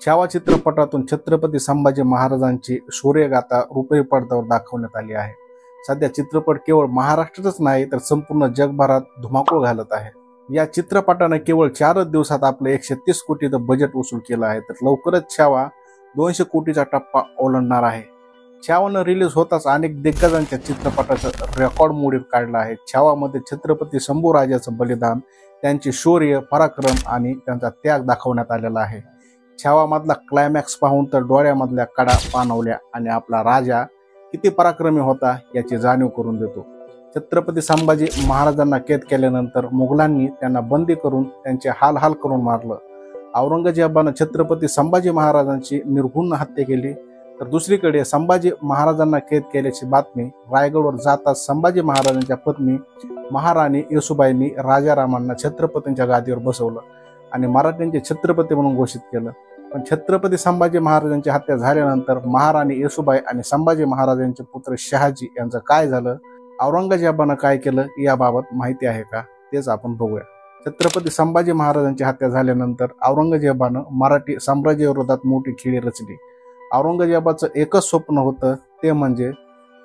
छावा चित्रपटातून छत्रपती संभाजी महाराजांची शौर्यगाथा रुपेरी पडद्यावर दाखवण्यात आली आहे। सध्या चित्रपट केवळ महाराष्ट्रातच नाही तर संपूर्ण जगभरात धुमाकूळ घालत आहे। या चित्रपटाने केवळ 4 दिवसात आपले 130 कोटीचं बजेट वसूल केलं आहे, तर लवकरच छावा 200 कोटीचा टप्पा ओलांडणार आहे। छावानं रिलीज होताच अनेक दिग्गजांच्या चित्रपटाचं रेकॉर्ड मोडीत काढलं आहे। छावामध्ये छत्रपती शंभूराजाचं बलिदान, त्यांचे शौर्य, पराक्रम आणि त्यांचा त्याग दाखवण्यात आलेला आहे। छावामधला क्लायमॅक्स पाहून तर डोळ्यामधल्या कडा पाणवल्या आणि आपला राजा किती पराक्रमी होता याची जाणीव करून देतो। छत्रपती संभाजी महाराजांना कैद केल्यानंतर मुघलांनी त्यांना बंदी करून त्यांचे हाल करून मारलं। औरंगजेबानं छत्रपती संभाजी महाराजांची निर्घृण हत्या केली, तर दुसरीकडे संभाजी महाराजांना कैद केल्याची बातमी रायगडवर जाताच संभाजी महाराजांच्या पत्नी महाराणी येसूबाईंनी राजारामांना छत्रपतींच्या गादीवर बसवलं आणि मराठ्यांचे छत्रपती म्हणून घोषित केलं। पण छत्रपती संभाजी महाराजांची हत्या झाल्यानंतर महाराणी येसूबाई आणि संभाजी महाराजांचे पुत्र शहाजी यांचं काय झालं, औरंगजेबानं काय केलं याबाबत माहिती आहे का, तेच आपण बघूया। छत्रपती संभाजी महाराजांची हत्या झाल्यानंतर औरंगजेबानं मराठी साम्राज्याविरोधात मोठी खेळी रचली। औरंगजेबाचं एकच स्वप्न होतं, ते म्हणजे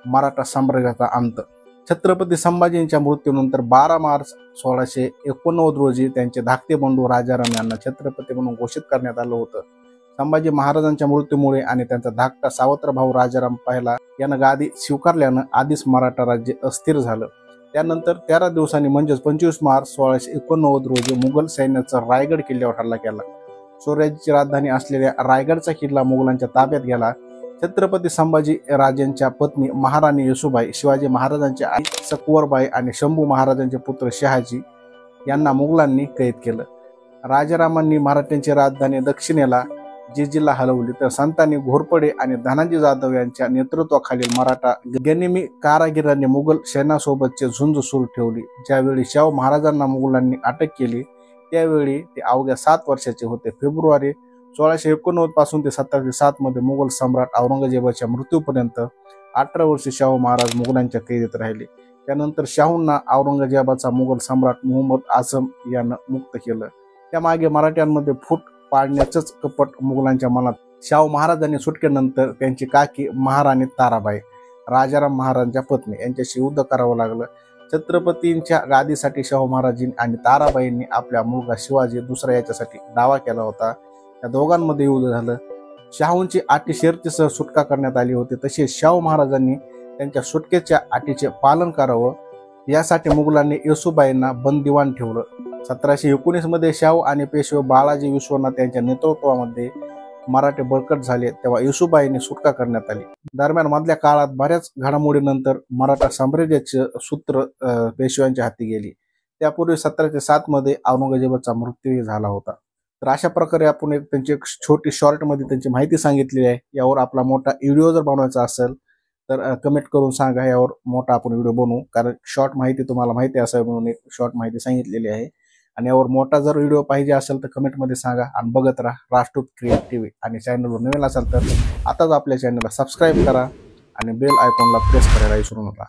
मराठा साम्राज्याचा अंत। छत्रपती संभाजींच्या मृत्यूनंतर 12 मार्च 1689 रोजी त्यांचे धाकटे बंधू राजाराम यांना छत्रपती म्हणून घोषित करण्यात आलं होतं। संभाजी महाराजांच्या मृत्यूमुळे आणि त्यांचा धाकटा सावत्र भाऊ राजाराम पहिला यानं गादी स्वीकारल्यानं आधीच मराठा राज्य अस्थिर झालं। त्यानंतर 13 दिवसांनी म्हणजेच 25 मार्च 1689 रोजी मुघल सैन्याचा रायगड किल्ल्यावर हल्ला केला। स्वराज्याची राजधानी असलेल्या रायगडचा किल्ला मुघलांच्या ताब्यात गेला। छत्रपती संभाजी राजांच्या पत्नी महाराणी येसूबाई, शिवाजी महाराजांची आई सकवरबाई आणि शंभू महाराजांचे पुत्र शहाजी यांना मुघलांनी कैद केलं। राजारामांनी मराठ्यांची राजधानी दक्षिणेला जिजीला हलवली, तर संतांनी घोरपडे आणि धनाजी जाधव यांच्या नेतृत्वाखालील मराठा गनिमी कारागिरांनी मुघल सैन्यासोबतचे झुंज सुरू ठेवली। ज्यावेळी शाहू महाराजांना मुघलांनी अटक केली त्यावेळी ते अवघ्या 7 वर्षाचे होते। फेब्रुवारी 1689 पासून ते 1707 मध्ये मुघल सम्राट औरंगजेबाच्या मृत्यूपर्यंत 18 वर्षे शाहू महाराज मुघलांच्या कैदेत राहिले। त्यानंतर शाहूंना औरंगजेबाचा मुघल सम्राट मुहम्मद आझम यानं मुक्त केलं। त्यामागे मराठ्यांमध्ये फूट पाडण्याचंच कपट मुघलांच्या मनात। शाहू महाराजांनी सुटकेनंतर त्यांची काकी महाराणी ताराबाई, राजाराम महाराजांच्या पत्नी यांच्याशी युद्ध करावं लागलं। छत्रपतींच्या गादीसाठी शाहू महाराजांनी आणि ताराबाईंनी आपल्या मुलगा शिवाजी दुसरा याच्यासाठी दावा केला होता। या दोघांमध्ये युद्ध झालं। शाहूंची अटी शर्तीसह सुटका करण्यात आली होती, तसेच शाहू महाराजांनी त्यांच्या सुटकेच्या अटीचे पालन करावं यासाठी मुघलांनी येसूबाईंना बंदिवान ठेवलं। 1719 मध्ये शाहू आणि पेशवे बाळाजी विश्वनाथ यांच्या नेतृत्वामध्ये मराठे बळकट झाले, तेव्हा येसूबाईंनी सुटका करण्यात आली। दरम्यान मधल्या काळात बऱ्याच घडामोडीनंतर मराठा साम्राज्याचे सूत्र पेशव्यांच्या हाती गेली। त्यापूर्वी 1707 मध्ये औरंगजेबाचा मृत्यूही झाला होता। तर अशा प्रकारे आपण त्यांची एक छोटी शॉर्टमध्ये त्यांची माहिती सांगितलेली आहे। यावर आपला मोठा व्हिडिओ जर बनवायचा असेल तर कमेंट करून सांगा, यावर मोठा आपण व्हिडिओ बनवू, कारण शॉर्ट माहिती तुम्हाला माहिती असावी म्हणून एक शॉर्ट माहिती सांगितलेली आहे। आणि यावर मोठा जर व्हिडिओ पाहिजे असेल तर कमेंटमध्ये सांगा आणि बघत राहा राष्ट्रदूत क्रिएट टीव्ही। आणि चॅनलवर नवीन असाल तर आताच आपल्या चॅनलला सबस्क्राईब करा आणि बेल आयकॉनला प्रेस करायला विसरू नका।